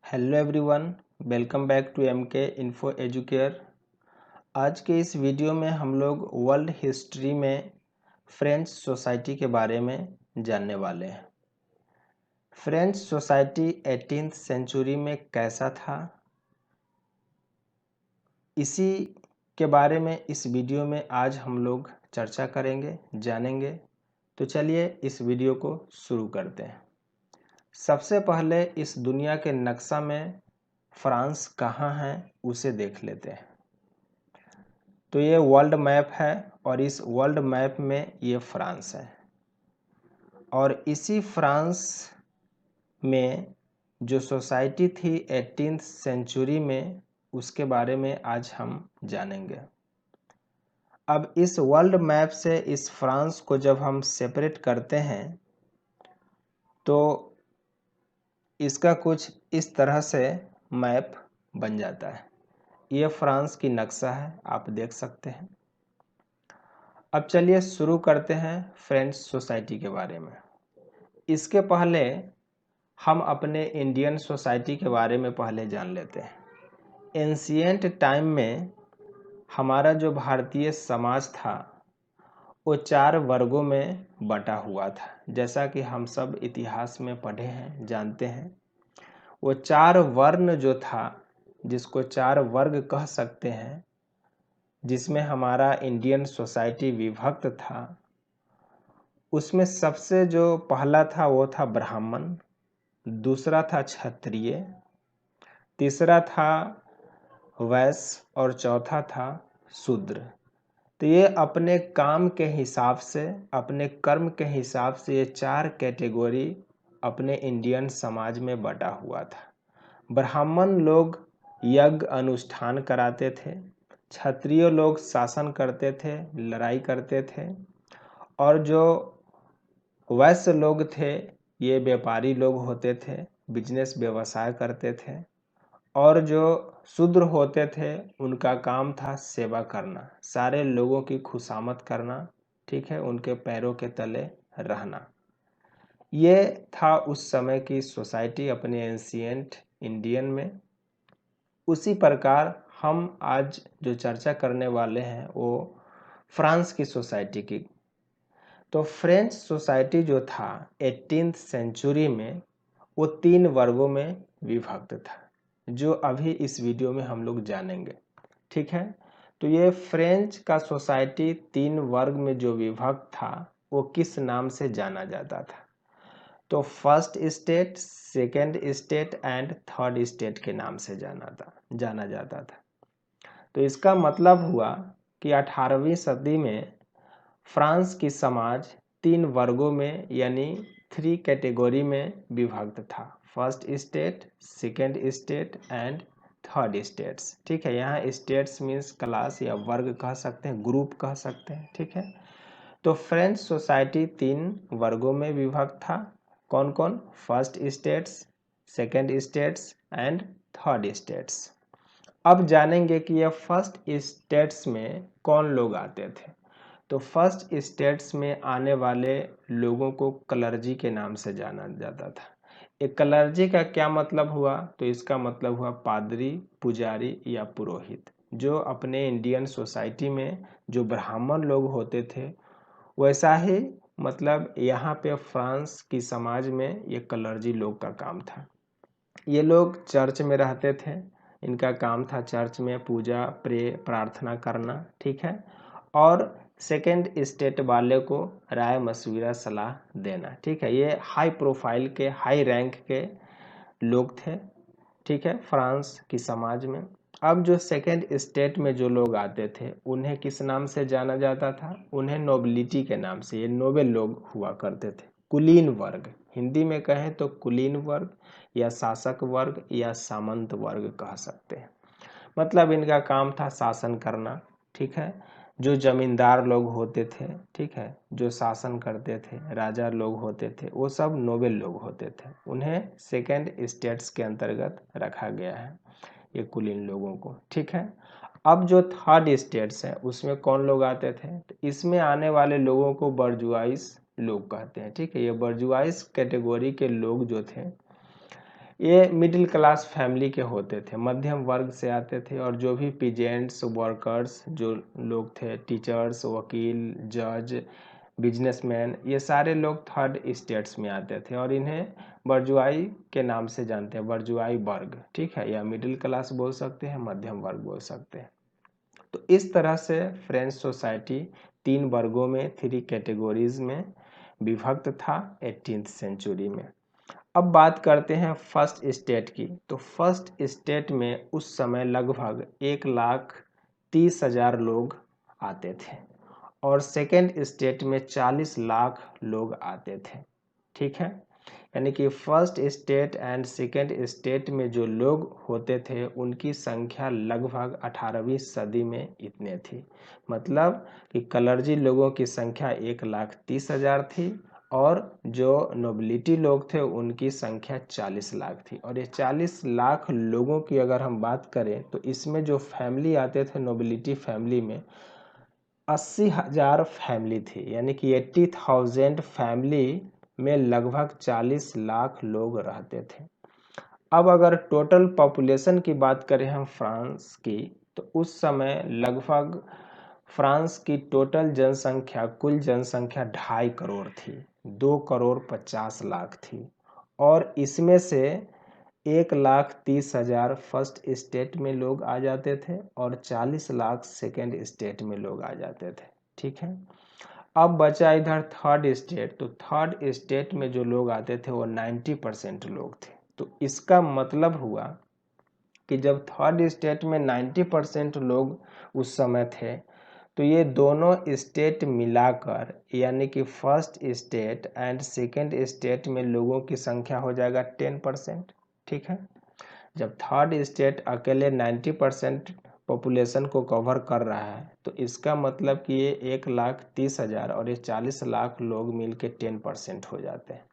Hello everyone, welcome back to MK info educare. आज के इस वीडियो में हम लोग वर्ल्ड हिस्ट्री में फ्रेंच सोसाइटी के बारे में जानने वाले हैं। फ्रेंच सोसाइटी 18th सेंचुरी में कैसा था, इसी के बारे में इस वीडियो में आज हम लोग चर्चा करेंगे, जानेंगे। तो चलिए इस वीडियो को शुरू करते हैं। सबसे पहले इस दुनिया के नक्शा में फ्रांस कहाँ है उसे देख लेते हैं। तो ये वर्ल्ड मैप है और इस वर्ल्ड मैप में ये फ्रांस है और इसी फ्रांस में जो सोसाइटी थी 18th सेंचुरी में, उसके बारे में आज हम जानेंगे। अब इस वर्ल्ड मैप से इस फ्रांस को जब हम सेपरेट करते हैं तो इसका कुछ इस तरह से मैप बन जाता है। ये फ्रांस की नक्शा है, आप देख सकते हैं। अब चलिए शुरू करते हैं फ्रेंच सोसाइटी के बारे में। इसके पहले हम अपने इंडियन सोसाइटी के बारे में पहले जान लेते हैं। एंशिएंट टाइम में हमारा जो भारतीय समाज था वो 4 वर्गों में बटा हुआ था। जैसा कि हम सब इतिहास में पढ़े हैं, जानते हैं। वो 4 वर्ण जो था, जिसको 4 वर्ग कह सकते हैं, जिसमें हमारा इंडियन सोसाइटी विभक्त था, उसमें सबसे जो पहला था वो था ब्राह्मण, दूसरा था क्षत्रिय, तीसरा था वैश्य और चौथा था शूद्र। तो ये अपने काम के हिसाब से, अपने कर्म के हिसाब से ये 4 कैटेगरी अपने इंडियन समाज में बटा हुआ था। ब्राह्मण लोग यज्ञ अनुष्ठान कराते थे, क्षत्रिय लोग शासन करते थे, लड़ाई करते थे, और जो वैश्य लोग थे ये व्यापारी लोग होते थे, बिजनेस व्यवसाय करते थे, और जो शूद्र होते थे उनका काम था सेवा करना, सारे लोगों की खुशामद करना, ठीक है, उनके पैरों के तले रहना। ये था उस समय की सोसाइटी अपने एंशिएंट इंडियन में। उसी प्रकार हम आज जो चर्चा करने वाले हैं वो फ्रांस की सोसाइटी की। तो फ्रेंच सोसाइटी जो था 18th सेंचुरी में वो 3 वर्गों में विभक्त था, जो अभी इस वीडियो में हम लोग जानेंगे, ठीक है। तो ये फ्रेंच का सोसाइटी 3 वर्ग में जो विभक्त था वो किस नाम से जाना जाता था? तो first state, second state and third state के नाम से जाना जाता था। तो इसका मतलब हुआ कि 18वीं सदी में फ्रांस की समाज 3 वर्गों में यानी 3 कैटेगरी में विभक्त था। First state, second state and third states, ठीक है। यहाँ स्टेट्स मीन्स क्लास या वर्ग कह सकते हैं, ग्रुप कह सकते हैं, ठीक है। तो फ्रेंच सोसाइटी 3 वर्गों में विभक्त था। कौन कौन? First states, second states and third states. अब जानेंगे कि यह फर्स्ट स्टेट्स में कौन लोग आते थे। तो फर्स्ट स्टेट्स में आने वाले लोगों को क्लर्जी के नाम से जाना जाता था। एक क्लर्जी का क्या मतलब हुआ? तो इसका मतलब हुआ पादरी, पुजारी या पुरोहित। जो अपने इंडियन सोसाइटी में जो ब्राह्मण लोग होते थे, वैसा ही मतलब यहाँ पे फ्रांस की समाज में ये क्लर्जी लोग का काम था। ये लोग चर्च में रहते थे, इनका काम था चर्च में पूजा, प्रार्थना करना, ठीक है। और सेकेंड स्टेट वाले को राय मशविरा सलाह देना, ठीक है। ये हाई प्रोफाइल के, हाई रैंक के लोग थे, ठीक है, फ्रांस की समाज में। अब जो सेकेंड स्टेट में जो लोग आते थे उन्हें किस नाम से जाना जाता था? उन्हें नोबिलिटी के नाम से, ये नोबेल लोग हुआ करते थे। कुलीन वर्ग, हिंदी में कहें तो कुलीन वर्ग या शासक वर्ग या सामंत वर्ग कह सकते हैं। मतलब इनका काम था शासन करना, ठीक है। जो जमींदार लोग होते थे, ठीक है, जो शासन करते थे, राजा लोग होते थे, वो सब नोबेल लोग होते थे। उन्हें सेकेंड स्टेट्स के अंतर्गत रखा गया है, ये कुलीन लोगों को, ठीक है। अब जो थर्ड स्टेट्स हैं उसमें कौन लोग आते थे? तो इसमें आने वाले लोगों को बर्जुआइस लोग कहते हैं, ठीक है। ये बर्जुआइस कैटेगरी के लोग जो थे, ये मिडिल क्लास फैमिली के होते थे, मध्यम वर्ग से आते थे। और जो भी पीजेंट्स, वर्कर्स जो लोग थे, टीचर्स, वकील, जज, बिजनेसमैन, ये सारे लोग थर्ड स्टेट्स में आते थे और इन्हें बर्जुआई के नाम से जानते हैं, बर्जुआई वर्ग, ठीक है, या मिडिल क्लास बोल सकते हैं, मध्यम वर्ग बोल सकते हैं। तो इस तरह से फ्रेंच सोसाइटी 3 वर्गों में, 3 कैटेगरीज में विभक्त था 18th सेंचुरी में। अब बात करते हैं फर्स्ट स्टेट की। तो फर्स्ट स्टेट में उस समय लगभग 1,30,000 लोग आते थे और सेकेंड स्टेट में 40 लाख लोग आते थे, ठीक है। यानी कि first state and second state में जो लोग होते थे उनकी संख्या लगभग 18वीं सदी में इतने थी। मतलब कि कलरजी लोगों की संख्या 1,30,000 थी और जो नोबिलिटी लोग थे उनकी संख्या 40 लाख थी। और ये 40 लाख लोगों की अगर हम बात करें तो इसमें जो फैमिली आते थे नोबिलिटी फैमिली में 80,000 फैमिली थी। यानी कि 80,000 फैमिली में लगभग 40 लाख लोग रहते थे। अब अगर टोटल पॉपुलेशन की बात करें हम फ्रांस की, तो उस समय लगभग फ्रांस की टोटल जनसंख्या, कुल जनसंख्या 2.5 करोड़ थी, 2,50,00,000 थी। और इसमें से 1,30,000 फर्स्ट स्टेट में लोग आ जाते थे और 40 लाख सेकेंड स्टेट में लोग आ जाते थे, ठीक है। अब बचा इधर थर्ड स्टेट। तो थर्ड स्टेट में जो लोग आते थे वो 90% लोग थे। तो इसका मतलब हुआ कि जब थर्ड स्टेट में 90% लोग उस समय थे तो ये दोनों स्टेट मिलाकर, यानी कि first state and second state में लोगों की संख्या हो जाएगा 10%, ठीक है। जब थर्ड स्टेट अकेले 90% पॉपुलेशन को कवर कर रहा है तो इसका मतलब कि ये 1,30,000 और ये 40 लाख लोग मिलके 10% हो जाते हैं।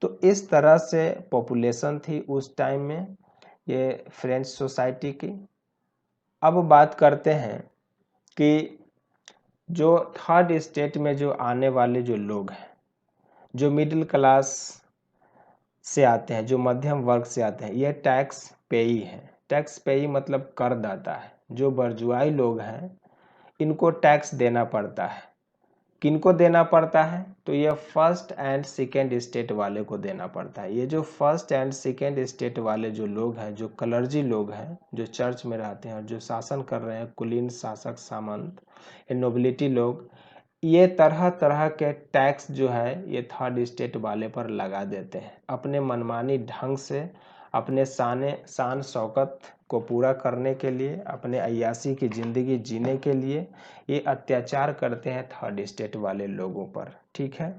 तो इस तरह से पॉपुलेशन थी उस टाइम में ये फ्रेंच सोसाइटी की। अब बात करते हैं कि जो थर्ड स्टेट में जो आने वाले जो लोग हैं, जो मिडिल क्लास से आते हैं, जो मध्यम वर्ग से आते हैं, ये टैक्स पेई हैं। टैक्स पेई मतलब करदाता है। जो बर्जुआई लोग हैं इनको टैक्स देना पड़ता है। किनको देना पड़ता है? तो ये फर्स्ट एंड सेकेंड स्टेट वाले को देना पड़ता है। ये जो फर्स्ट एंड सेकेंड स्टेट वाले जो लोग हैं, जो कलर्जी लोग हैं, जो चर्च में रहते हैं और जो शासन कर रहे हैं, कुलीन, शासक, सामंत, ये नोबिलिटी लोग, ये तरह तरह के टैक्स जो है ये थर्ड स्टेट वाले पर लगा देते हैं अपने मनमानी ढंग से, अपने शान शौकत को पूरा करने के लिए, अपने अय्यासी की ज़िंदगी जीने के लिए ये अत्याचार करते हैं थर्ड स्टेट वाले लोगों पर, ठीक है।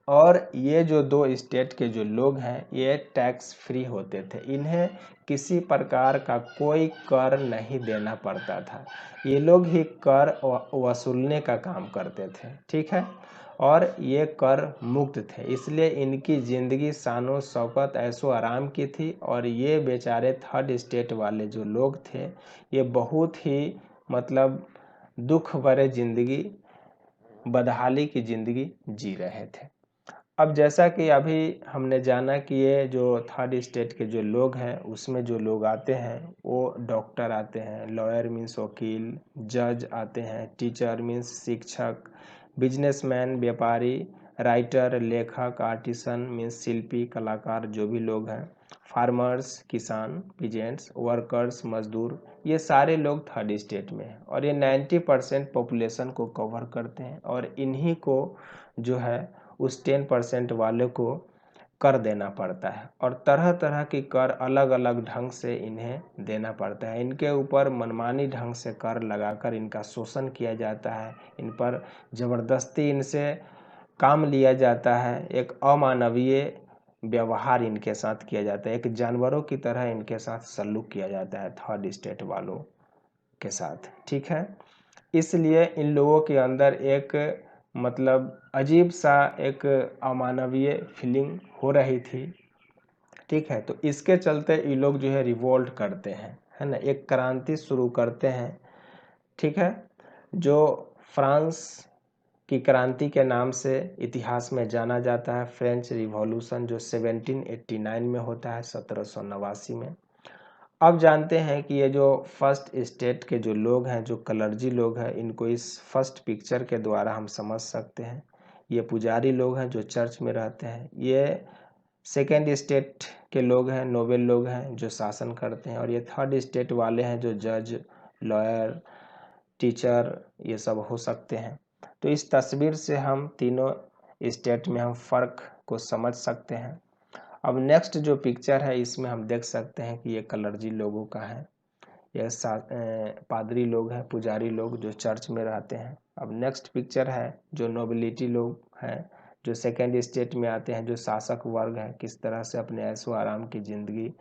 और ये जो 2 स्टेट के जो लोग हैं ये टैक्स फ्री होते थे। इन्हें किसी प्रकार का कोई कर नहीं देना पड़ता था। ये लोग ही कर वसूलने का काम करते थे, ठीक है। और ये कर मुक्त थे, इसलिए इनकी ज़िंदगी शानो शौकत ऐशो आराम की थी। और ये बेचारे थर्ड स्टेट वाले जो लोग थे ये बहुत ही मतलब दुख भरे ज़िंदगी, बदहाली की ज़िंदगी जी रहे थे। अब जैसा कि अभी हमने जाना कि ये जो थर्ड स्टेट के जो लोग हैं उसमें जो लोग आते हैं वो डॉक्टर आते हैं, लॉयर मीन्स वकील, जज आते हैं, टीचर मीन्स शिक्षक, बिजनेसमैन व्यापारी, राइटर लेखक, आर्टिसन मीन्स शिल्पी कलाकार जो भी लोग हैं, फार्मर्स किसान, पीजेंट्स, वर्कर्स मजदूर, ये सारे लोग थर्ड स्टेट में हैं। और ये 90% पॉपुलेशन को कवर करते हैं और इन्हीं को जो है उस 10% वाले को कर देना पड़ता है। और तरह तरह की कर अलग अलग ढंग से इन्हें देना पड़ता है। इनके ऊपर मनमानी ढंग से कर लगाकर इनका शोषण किया जाता है, इन पर ज़बरदस्ती इनसे काम लिया जाता है, एक अमानवीय व्यवहार इनके साथ किया जाता है, एक जानवरों की तरह इनके साथ सलूक किया जाता है थर्ड स्टेट वालों के साथ, ठीक है। इसलिए इन लोगों के अंदर एक मतलब अजीब सा एक अमानवीय फीलिंग हो रही थी, ठीक है। तो इसके चलते ये लोग जो है रिवोल्ट करते हैं, है ना, एक क्रांति शुरू करते हैं, ठीक है। जो फ्रांस की क्रांति के नाम से इतिहास में जाना जाता है। फ्रेंच रिवॉल्यूशन जो 1789 में होता है, 1789 में। अब जानते हैं कि ये जो फर्स्ट स्टेट के जो लोग हैं, जो कलर्जी लोग हैं, इनको इस फर्स्ट पिक्चर के द्वारा हम समझ सकते हैं। ये पुजारी लोग हैं जो चर्च में रहते हैं। ये सेकेंड स्टेट के लोग हैं, नोबेल लोग हैं जो शासन करते हैं। और ये थर्ड स्टेट वाले हैं जो जज, लॉयर, टीचर, ये सब हो सकते हैं। तो इस तस्वीर से हम तीनों स्टेट में हम फ़र्क को समझ सकते हैं। अब नेक्स्ट जो पिक्चर है इसमें हम देख सकते हैं कि ये कलर्जी लोगों का है। ये पादरी लोग हैं, पुजारी लोग जो चर्च में रहते हैं। अब नेक्स्ट पिक्चर है जो नोबिलिटी लोग हैं, जो सेकेंड स्टेट में आते हैं, जो शासक वर्ग है, किस तरह से अपने ऐशो आराम की ज़िंदगी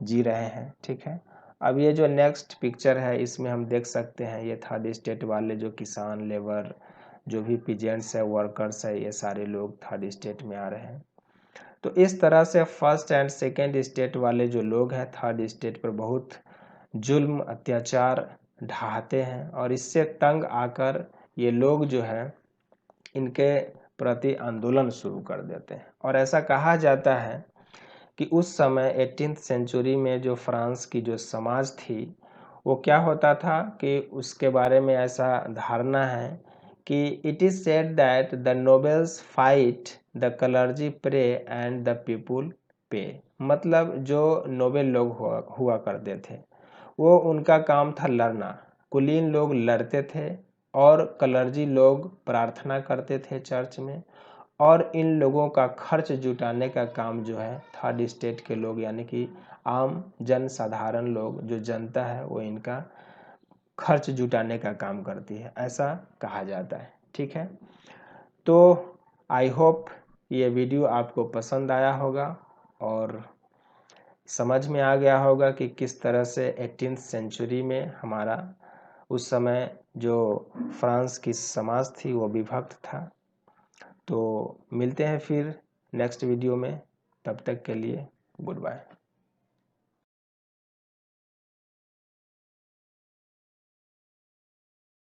जी रहे हैं। ठीक है। अब ये जो नेक्स्ट पिक्चर है इसमें हम देख सकते हैं ये थर्ड स्टेट वाले जो किसान, लेबर, जो भी पीजेंट्स है, वर्कर्स है, ये सारे लोग थर्ड स्टेट में आ रहे हैं। तो इस तरह से फर्स्ट एंड सेकेंड स्टेट वाले जो लोग हैं थर्ड स्टेट पर बहुत जुल्म, अत्याचार ढाते हैं और इससे तंग आकर ये लोग जो है इनके प्रति आंदोलन शुरू कर देते हैं। और ऐसा कहा जाता है कि उस समय 18th सेंचुरी में जो फ्रांस की जो समाज थी वो क्या होता था कि उसके बारे में ऐसा धारणा है कि it is said that the nobles fight, the clergy pray and the people pay. मतलब जो नोबेल लोग हुआ करते थे वो उनका काम था लड़ना। कुलीन लोग लड़ते थे और क्लर्जी लोग प्रार्थना करते थे चर्च में। और इन लोगों का खर्च जुटाने का काम जो है थर्ड स्टेट के लोग यानी कि आम जन साधारण लोग, जो जनता है, वो इनका खर्च जुटाने का काम करती है, ऐसा कहा जाता है। ठीक है। तो आई होप ये वीडियो आपको पसंद आया होगा और समझ में आ गया होगा कि किस तरह से 18th सेंचुरी में हमारा उस समय जो फ्रांस की समाज थी वो विभक्त था। तो मिलते हैं फिर नेक्स्ट वीडियो में, तब तक के लिए गुड बाय।